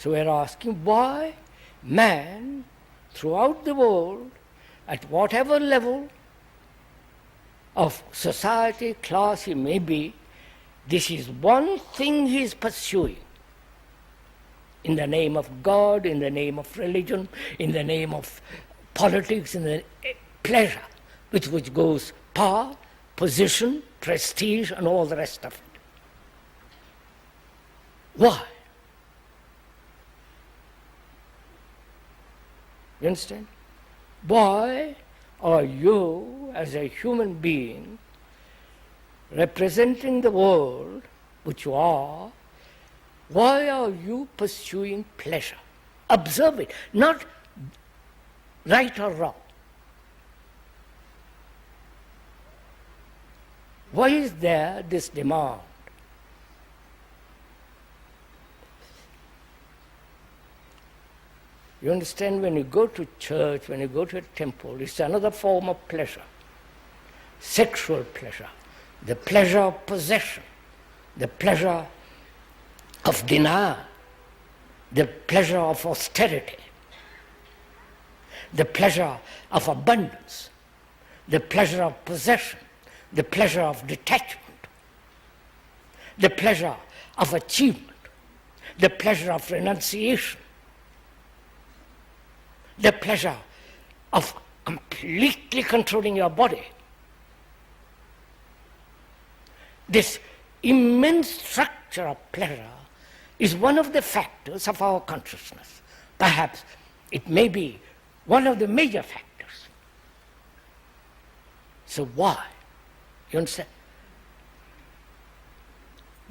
So we are asking why man throughout the world, at whatever level of society, class he may be, this is one thing he is pursuing. In the name of God, in the name of religion, in the name of politics, in the pleasure, with which goes power, position, prestige, and all the rest of it. Why? You understand? Why are you, as a human being, representing the world, which you are, why are you pursuing pleasure? Observe it, not right or wrong. Why is there this demand? You understand, when you go to church, when you go to a temple, it's another form of pleasure. Sexual pleasure, the pleasure of possession, the pleasure of denial, the pleasure of austerity, the pleasure of abundance, the pleasure of possession, the pleasure of detachment, the pleasure of achievement, the pleasure of renunciation, the pleasure of completely controlling your body. This immense structure of pleasure is one of the factors of our consciousness. Perhaps it may be one of the major factors. So why? You understand?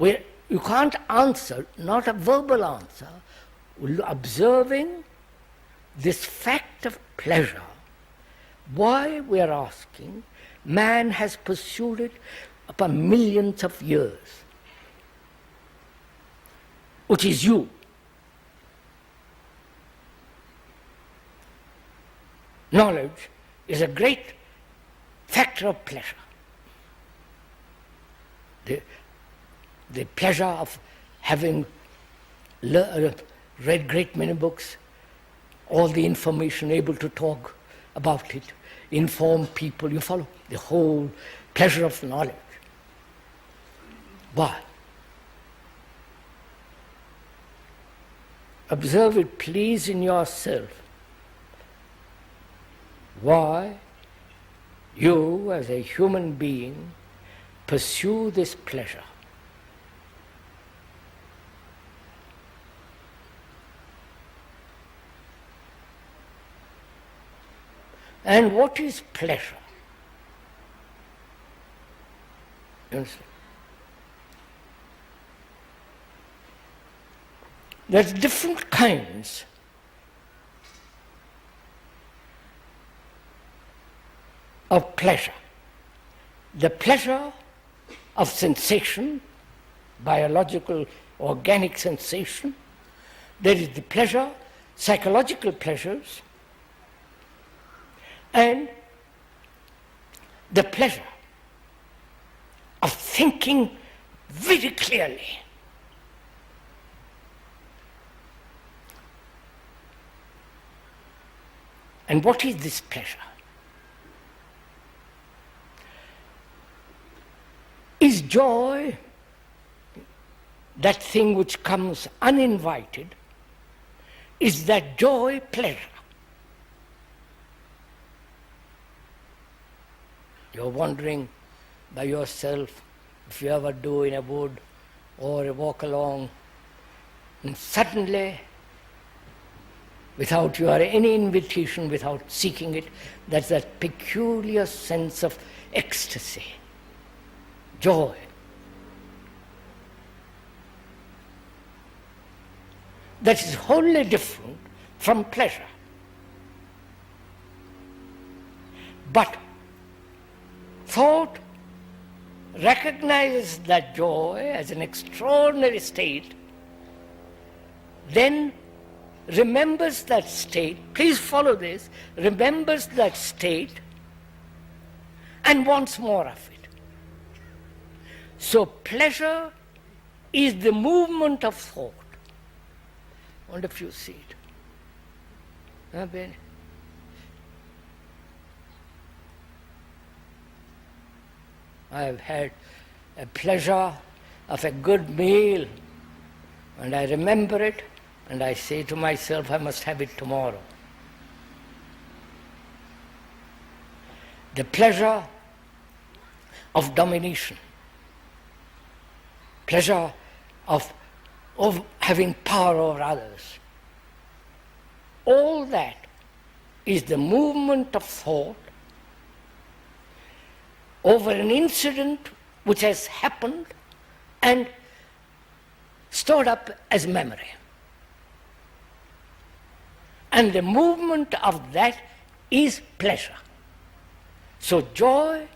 You can't answer, not a verbal answer, observing this fact of pleasure. Why we are asking, man has pursued it upon millions of years, which is you. Knowledge is a great factor of pleasure. The pleasure of having read great many books, all the information, able to talk about it, inform people, you follow? The whole pleasure of knowledge. Why? Observe it, please, in yourself. Why you, as a human being, pursue this pleasure? And what is pleasure? You understand? There's different kinds of pleasure. The pleasure of sensation, biological, organic sensation. There is the pleasure, psychological pleasures, and the pleasure of thinking very clearly. And what is this pleasure? Is joy that thing which comes uninvited? Is that joy pleasure? You're wandering by yourself, if you ever do, in a wood or walk along, and suddenly, without your any invitation, without seeking it, that's that peculiar sense of ecstasy, joy. That is wholly different from pleasure. But thought recognizes that joy as an extraordinary state, then remembers that state, please follow this, remembers that state and wants more of it. So pleasure is the movement of thought. wonder if you see it. Huh, Ben? I have had a pleasure of a good meal, and I remember it, and I say to myself, I must have it tomorrow. The pleasure of domination, pleasure of having power over others. All that is the movement of thought over an incident which has happened and stored up as memory. And the movement of that is pleasure. So joy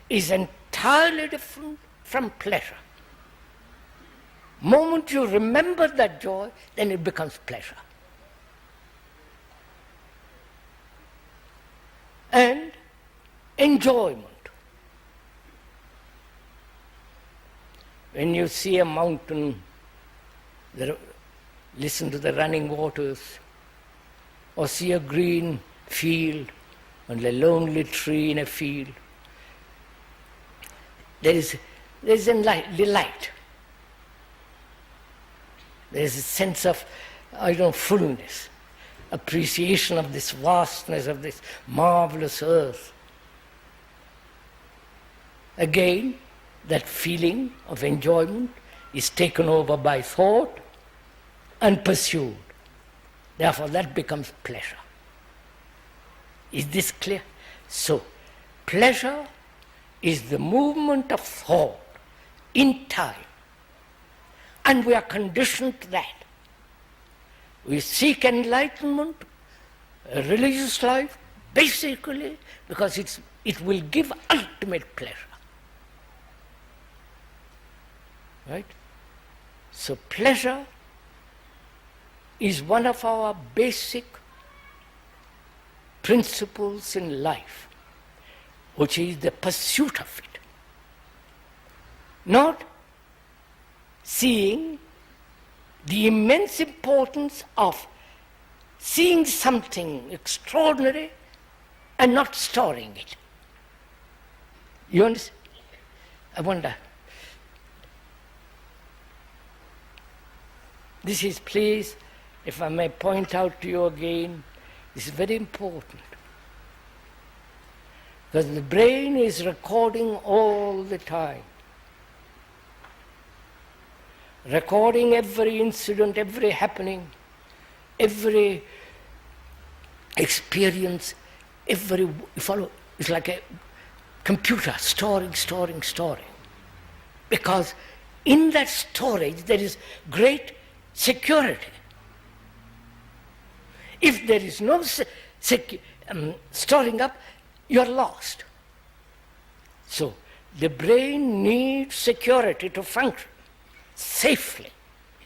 is entirely different from pleasure. Moment you remember that joy, then it becomes pleasure. And enjoyment. When you see a mountain, listen to the running waters, or see a green field and a lonely tree in a field, there is a delight. There is a sense of, fullness, appreciation of this vastness, of this marvelous earth. Again, that feeling of enjoyment is taken over by thought and pursued. Therefore, that becomes pleasure. Is this clear? So, pleasure is the movement of thought in time. And we are conditioned to that. We seek enlightenment, a religious life, basically because it will give ultimate pleasure. Right? So pleasure is one of our basic principles in life, which is the pursuit of it. Not seeing the immense importance of seeing something extraordinary and not storing it. You understand? I wonder. This is, please, if I may point out to you again, this is very important. Because the brain is recording all the time. Recording every incident, every happening, every experience, it's like a computer, storing. Because in that storage there is great security. If there is no storing up, you are lost. So the brain needs security to function safely,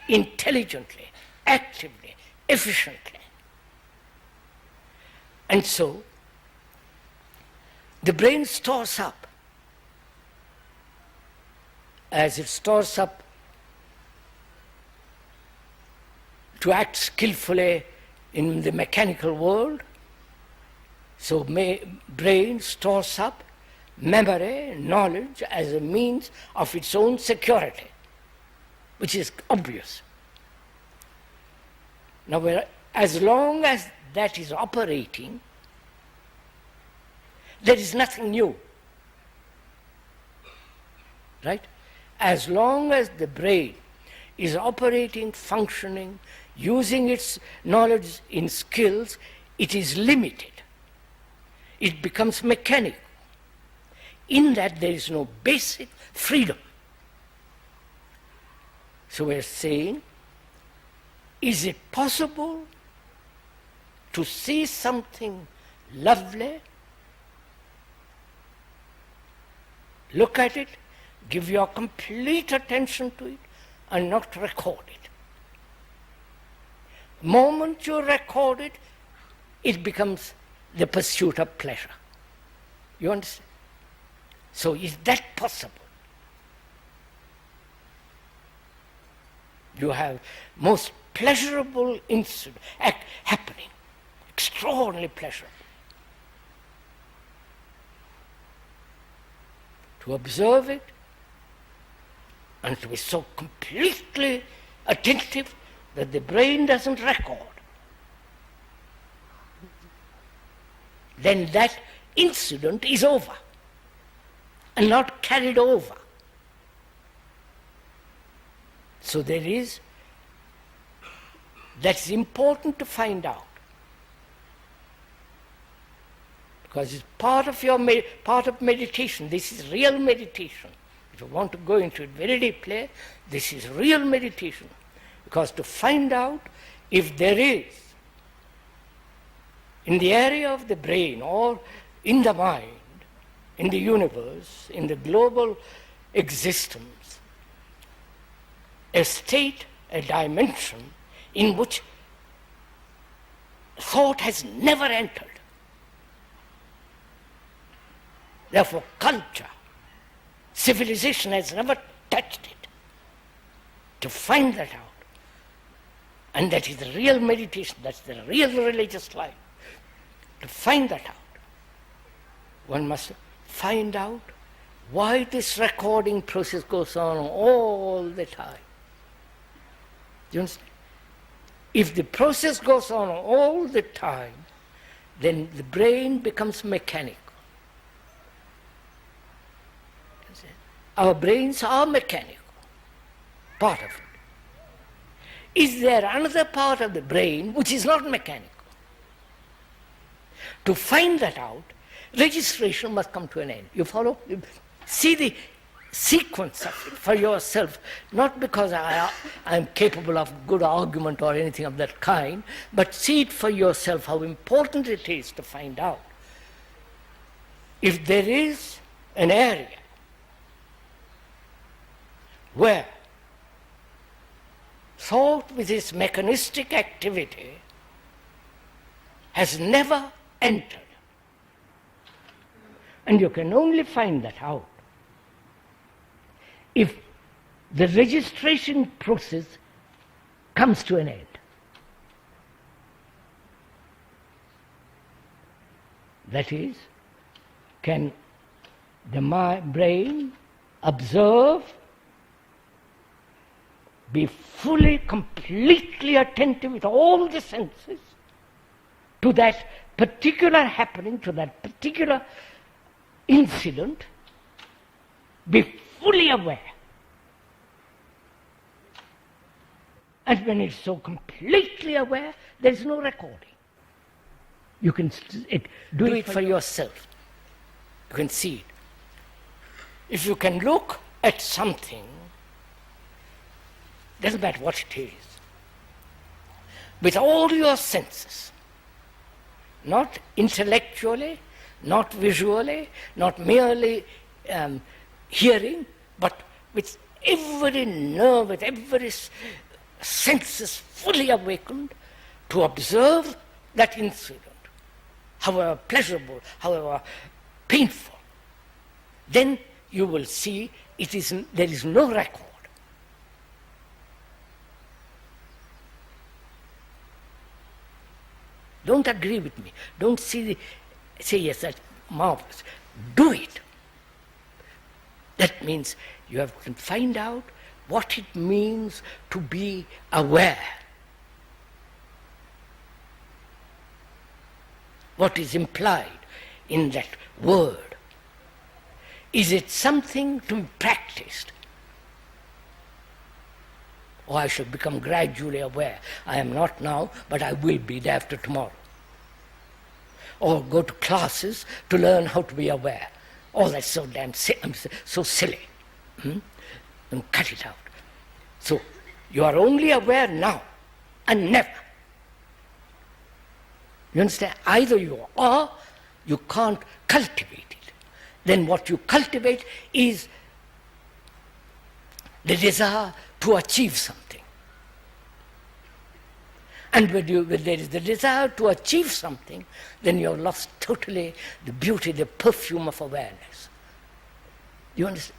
intelligently, actively, efficiently. And so the brain stores up. As it stores up to act skillfully in the mechanical world, so brain stores up memory, knowledge as a means of its own security, which is obvious. Now, as long as that is operating, there is nothing new. Right? As long as the brain is operating, functioning, using its knowledge in skills, it is limited. It becomes mechanical. In that there is no basic freedom. So we're saying, is it possible to see something lovely, look at it, give your complete attention to it, and not record it? The moment you record it, it becomes the pursuit of pleasure. You understand? So is that possible? You have most pleasurable incident happening, extraordinarily pleasurable. To observe it and to be so completely attentive that the brain doesn't record, then that incident is over and not carried over. So that's important to find out, because it's part of meditation. This is real meditation. If you want to go into it very deeply, this is real meditation, because to find out if there is in the area of the brain or in the mind, in the universe, in the global existence, a state, a dimension in which thought has never entered. Therefore, culture, civilization has never touched it. To find that out, and that is the real meditation, that's the real religious life. To find that out, one must find out why this recording process goes on all the time. Do you understand? If the process goes on all the time, then the brain becomes mechanical. Our brains are mechanical, part of it. Is there another part of the brain which is not mechanical? To find that out, registration must come to an end. You follow? See the sequence of it for yourself, not because I am capable of good argument or anything of that kind, but see it for yourself how important it is to find out. If there is an area where thought with its mechanistic activity has never entered, and you can only find that out if the registration process comes to an end. That is, can the brain observe, be fully, completely attentive with all the senses to that particular happening, to that particular incident, be fully aware. And when it's so completely aware, there is no recording. You can do it for yourself. You can see it. If you can look at something, doesn't matter what it is, with all your senses, not intellectually, not visually, not merely hearing, but with every nerve, with every senses fully awakened to observe that incident, however pleasurable, however painful, then you will see there is no record. Don't agree with me. Don't say yes, that's marvelous. Do it. That means you have to find out what it means to be aware. What is implied in that word? Is it something to be practiced? Or I should become gradually aware. I am not now, but I will be day after tomorrow. Or go to classes to learn how to be aware. Oh, that's so damn so silly. And cut it out. So you are only aware now and never. You understand? Either you are, you can't cultivate it. Then what you cultivate is the desire to achieve something. And when there is the desire to achieve something, then you have lost totally the beauty, the perfume of awareness. You understand?